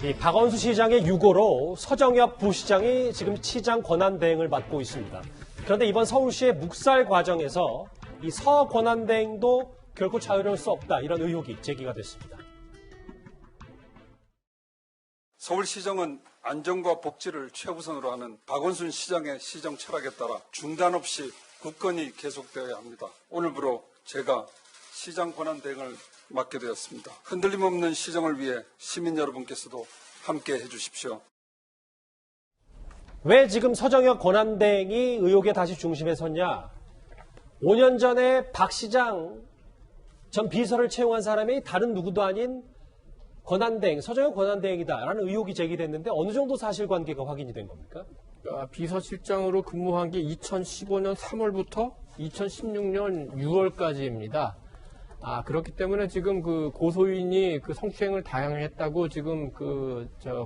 이 박원순 시장의 유고로 서정엽 부시장이 지금 시장 권한대행을 맡고 있습니다. 그런데 이번 서울시의 묵살 과정에서 이 서 권한대행도 결코 자유로울 수 없다, 이런 의혹이 제기가 됐습니다. 서울시정은 안전과 복지를 최우선으로 하는 박원순 시장의 시정 철학에 따라 중단 없이 굳건히 계속되어야 합니다. 오늘부로 제가 시장 권한대행을 맡게 되었습니다. 흔들림 없는 시정을 위해 시민 여러분께서도 함께 해주십시오. 왜 지금 서정엽 권한대행이 의혹의 다시 중심에 섰냐? 5년 전에 박 시장 전 비서를 채용한 사람이 다른 누구도 아닌 권한대행, 서정엽 권한대행이다라는 의혹이 제기됐는데 어느 정도 사실관계가 확인이 된 겁니까? 비서실장으로 근무한 게 2015년 3월부터 2016년 6월까지입니다. 그렇기 때문에 지금 그 고소인이 그 성추행을 다양했다고 지금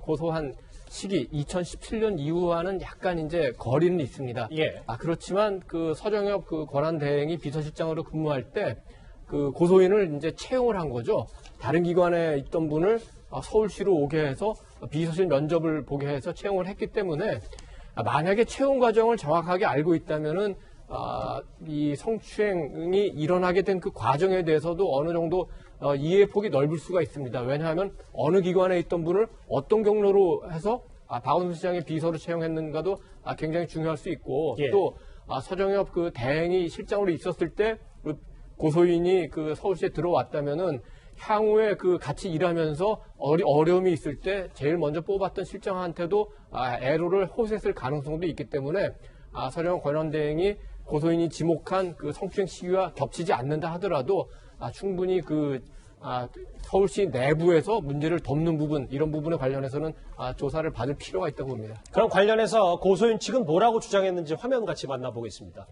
고소한 시기 2017년 이후와는 약간 이제 거리는 있습니다. 예. 그렇지만 그 서정엽 그 권한대행이 비서실장으로 근무할 때 그 고소인을 이제 채용을 한 거죠. 다른 기관에 있던 분을 서울시로 오게 해서 비서실 면접을 보게 해서 채용을 했기 때문에 만약에 채용 과정을 정확하게 알고 있다면은 이 성추행이 일어나게 된 그 과정에 대해서도 어느 정도 이해의 폭이 넓을 수가 있습니다. 왜냐하면 어느 기관에 있던 분을 어떤 경로로 해서 박원순 시장의 비서로 채용했는가도 굉장히 중요할 수 있고, 예. 또 서정엽 그 대행이 실장으로 있었을 때 그 고소인이 그 서울시에 들어왔다면은 향후에 그 같이 일하면서 어려움이 있을 때 제일 먼저 뽑았던 실장한테도 애로를 호소했을 가능성도 있기 때문에 서정엽 권한대행이 고소인이 지목한 그 성추행 시기와 겹치지 않는다 하더라도 충분히 서울시 내부에서 문제를 덮는 부분, 이런 부분에 관련해서는 조사를 받을 필요가 있다고 봅니다. 그럼 관련해서 고소인 측은 뭐라고 주장했는지 화면 같이 만나보겠습니다.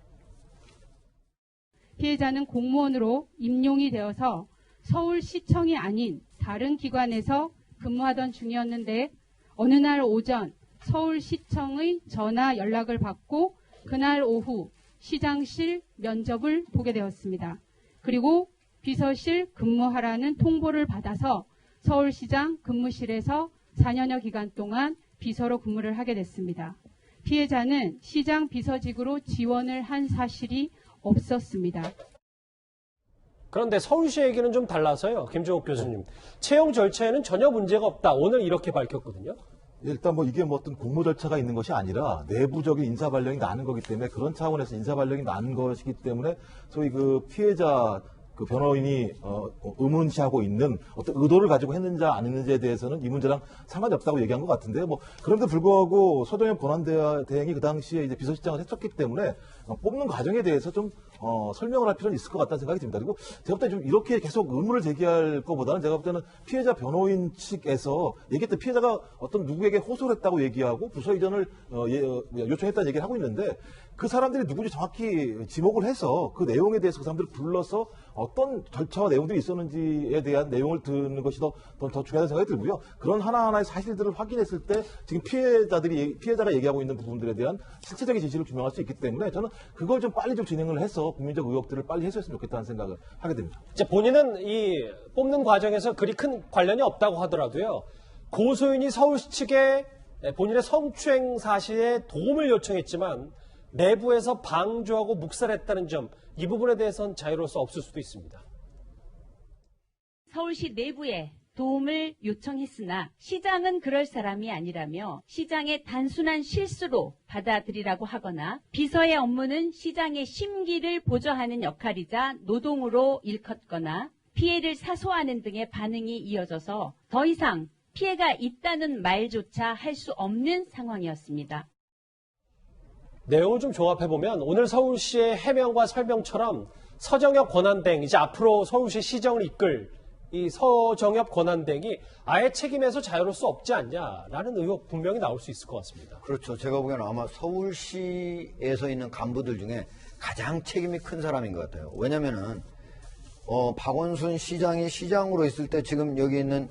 피해자는 공무원으로 임용이 되어서 서울시청이 아닌 다른 기관에서 근무하던 중이었는데 어느 날 오전 서울시청의 전화 연락을 받고 그날 오후 시장실 면접을 보게 되었습니다. 그리고 비서실 근무하라는 통보를 받아서 서울시장 근무실에서 4년여 기간 동안 비서로 근무를 하게 됐습니다. 피해자는 시장 비서직으로 지원을 한 사실이 없었습니다. 그런데 서울시 얘기는 좀 달라서요. 김종욱 교수님. 채용 절차에는 전혀 문제가 없다. 오늘 이렇게 밝혔거든요. 일단 이게 어떤 공모 절차가 있는 것이 아니라 내부적인 인사 발령이 나는 거기 때문에, 그런 차원에서 인사 발령이 나는 것이기 때문에 소위 그 피해자 그 변호인이 의문시하고 있는 어떤 의도를 가지고 했는지 안 했는지에 대해서는 이 문제랑 상관이 없다고 얘기한 것 같은데, 그런데 불구하고 서정엽 권한대행이 그 당시에 이제 비서실장을 했었기 때문에 뽑는 과정에 대해서 좀 설명을 할 필요는 있을 것 같다는 생각이 듭니다. 그리고 제가 볼 때 좀 이렇게 계속 의문을 제기할 것보다는 제가 볼 때는 피해자 변호인 측에서 얘기했던 피해자가 어떤 누구에게 호소를 했다고 얘기하고 부서 이전을 요청했다는 얘기를 하고 있는데, 그 사람들이 누구인지 정확히 지목을 해서 그 내용에 대해서 그 사람들을 불러서 어떤 절차와 내용들이 있었는지에 대한 내용을 듣는 것이 더 중요하다는 생각이 들고요. 그런 하나하나의 사실들을 확인했을 때 지금 피해자가 얘기하고 있는 부분들에 대한 실체적인 진실을 규명할 수 있기 때문에 저는 그걸 좀 빨리 좀 진행을 해서 국민적 의혹들을 빨리 해소했으면 좋겠다는 생각을 하게 됩니다. 이제 본인은 이 뽑는 과정에서 그리 큰 관련이 없다고 하더라도요. 고소인이 서울시 측에 본인의 성추행 사실에 도움을 요청했지만 내부에서 방조하고 묵살했다는 점, 이 부분에 대해서는 자유로울 수 없을 수도 있습니다. 서울시 내부에 도움을 요청했으나 시장은 그럴 사람이 아니라며 시장의 단순한 실수로 받아들이라고 하거나 비서의 업무는 시장의 심기를 보조하는 역할이자 노동으로 일컫거나 피해를 사소하는 등의 반응이 이어져서 더 이상 피해가 있다는 말조차 할 수 없는 상황이었습니다. 내용을 좀 종합해보면 오늘 서울시의 해명과 설명처럼 서정엽 권한대행, 이제 앞으로 서울시 시정을 이끌 이 서정엽 권한대행이 아예 책임에서 자유로울 수 없지 않냐라는 의혹 분명히 나올 수 있을 것 같습니다. 그렇죠. 제가 보기에는 아마 서울시에서 있는 간부들 중에 가장 책임이 큰 사람인 것 같아요. 왜냐면은 박원순 시장이 시장으로 있을 때 지금 여기 있는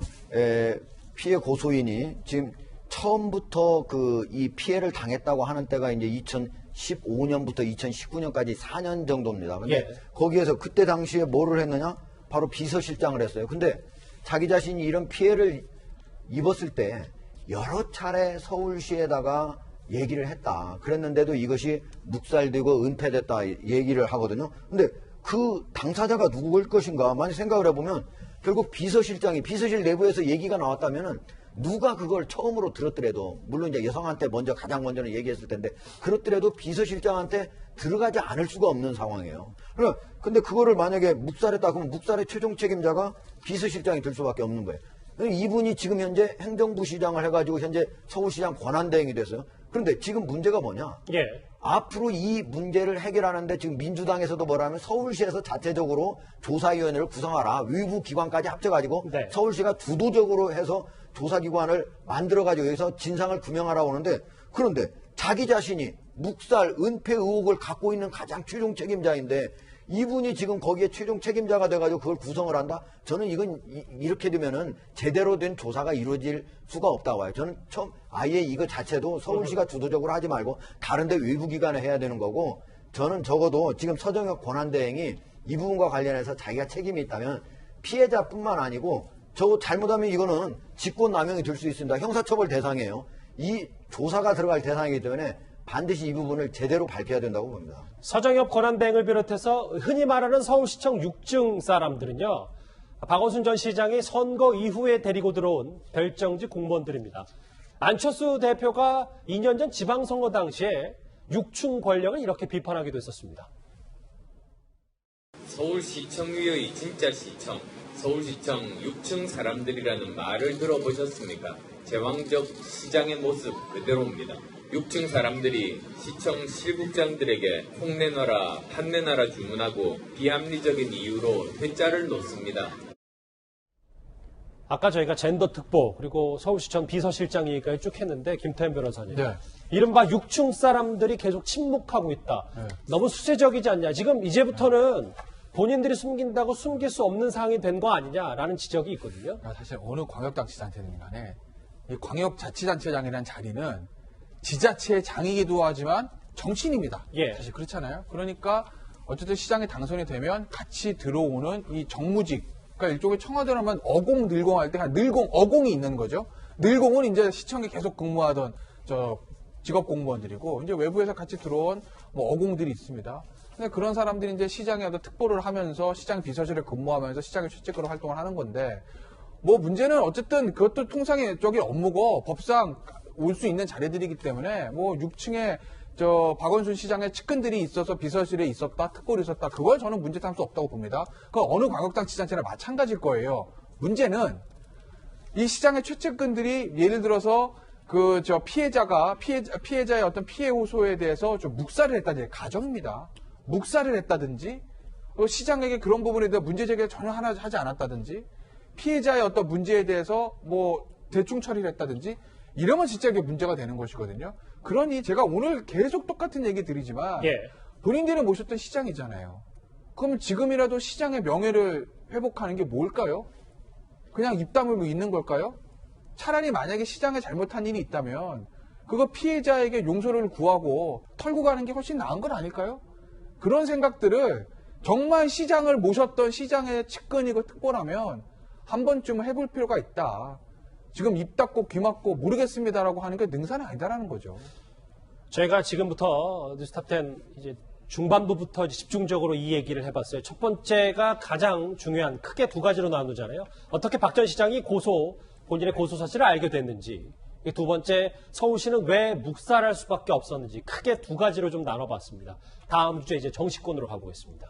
피해 고소인이 지금 처음부터 이 피해를 당했다고 하는 때가 이제 2015년부터 2019년까지 4년 정도입니다. 근데 예. 거기에서 그때 당시에 뭐를 했느냐? 바로 비서실장을 했어요. 근데 자기 자신이 이런 피해를 입었을 때 여러 차례 서울시에다가 얘기를 했다. 그랬는데도 이것이 묵살되고 은폐됐다 얘기를 하거든요. 근데 그 당사자가 누구일 것인가 많이 생각을 해보면 결국 비서실장이 비서실 내부에서 얘기가 나왔다면은 누가 그걸 처음으로 들었더라도 물론 이제 여성한테 가장 먼저는 얘기했을 텐데 그렇더라도 비서실장한테 들어가지 않을 수가 없는 상황이에요. 근데 그거를 만약에 묵살했다 그러면 묵살의 최종 책임자가 비서실장이 될 수밖에 없는 거예요. 이분이 지금 현재 행정부 시장을 해가지고 현재 서울시장 권한대행이 됐어요. 그런데 지금 문제가 뭐냐? 예. 앞으로 이 문제를 해결하는데 지금 민주당에서도 뭐라면 서울시에서 자체적으로 조사위원회를 구성하라. 외부 기관까지 합쳐가지고 네. 서울시가 주도적으로 해서 조사기관을 만들어가지고 여기서 진상을 규명하라고 하는데 그런데 자기 자신이 묵살, 은폐 의혹을 갖고 있는 가장 최종 책임자인데 이분이 지금 거기에 최종 책임자가 돼가지고 그걸 구성을 한다? 저는 이건 이렇게 되면은 제대로 된 조사가 이루어질 수가 없다고 봐요. 저는 처음 아예 이거 자체도 서울시가 주도적으로 하지 말고 다른데 외부 기관에 해야 되는 거고 저는 적어도 지금 서정혁 권한대행이 이 부분과 관련해서 자기가 책임이 있다면 피해자뿐만 아니고 저 잘못하면 이거는 직권남용이 될 수 있습니다. 형사처벌 대상이에요. 이 조사가 들어갈 대상이기 때문에 반드시 이 부분을 제대로 밝혀야 된다고 봅니다. 서정엽 권한대행을 비롯해서 흔히 말하는 서울시청 6층 사람들은요. 박원순 전 시장이 선거 이후에 데리고 들어온 별정직 공무원들입니다. 안철수 대표가 2년 전 지방선거 당시에 6층 권력을 이렇게 비판하기도 했었습니다. 서울시청위의 진짜 시청, 서울시청 6층 사람들이라는 말을 들어보셨습니까? 제왕적 시장의 모습 그대로입니다. 6층 사람들이 시청 실국장들에게 콩 내놔라, 팥 내놔라 주문하고 비합리적인 이유로 회자를 놓습니다. 아까 저희가 젠더 특보 그리고 서울시청 비서실장 얘기까지 쭉 했는데 김태현 변호사님. 네. 이른바 6층 사람들이 계속 침묵하고 있다. 네. 너무 수세적이지 않냐. 지금 이제부터는 본인들이 숨긴다고 숨길 수 없는 상황이 된 거 아니냐라는 지적이 있거든요. 사실 어느 광역자치단체든 간에 이 광역자치단체장이라는 자리는 지자체의 장이기도 하지만 정치인입니다. 예. 사실 그렇잖아요. 그러니까 어쨌든 시장에 당선이 되면 같이 들어오는 이 정무직, 그러니까 일종의 청와대로 하면 어공, 늘공 할 때 한 늘공, 어공이 있는 거죠. 늘공은 이제 시청에 계속 근무하던 저 직업 공무원들이고 이제 외부에서 같이 들어온 뭐 어공들이 있습니다. 근데 그런 사람들이 이제 시장에 어떤 특보를 하면서 시장 비서실에 근무하면서 시장의 최측으로 활동을 하는 건데 뭐 문제는 어쨌든 그것도 통상적인 업무고 법상 올 수 있는 자리들이기 때문에 뭐 6층에 저 박원순 시장의 측근들이 있어서 비서실에 있었다, 특보를 있었다, 그걸 저는 문제 삼을 수 없다고 봅니다. 그 어느 광역단체장이나 마찬가지일 거예요. 문제는 이 시장의 최측근들이 예를 들어서 그 저 피해자의 어떤 피해 호소에 대해서 좀 묵살을 했다든지 가정입니다. 묵살을 했다든지 시장에게 그런 부분에 대해 문제 제기를 전혀 하지 않았다든지 피해자의 어떤 문제에 대해서 뭐 대충 처리를 했다든지 이러면 진짜 이게 문제가 되는 것이거든요. 그러니 제가 오늘 계속 똑같은 얘기 드리지만 예. 본인들이 모셨던 시장이잖아요. 그럼 지금이라도 시장의 명예를 회복하는 게 뭘까요? 그냥 입 다물고 있는 걸까요? 차라리 만약에 시장에 잘못한 일이 있다면 그거 피해자에게 용서를 구하고 털고 가는 게 훨씬 나은 건 아닐까요? 그런 생각들을 정말 시장을 모셨던 시장의 측근이고 특보라면 한 번쯤은 해볼 필요가 있다. 지금 입 닫고 귀 막고 모르겠습니다라고 하는 게 능사는 아니다라는 거죠. 저희가 지금부터 뉴스탑10 이제 중반부부터 집중적으로 이 얘기를 해봤어요. 첫 번째가 가장 중요한 크게 두 가지로 나누잖아요. 어떻게 박 전 시장이 본인의 고소 사실을 알게 됐는지. 두 번째, 서울시는 왜 묵살할 수밖에 없었는지 크게 두 가지로 좀 나눠봤습니다. 다음 주에 이제 정치권으로 가보겠습니다.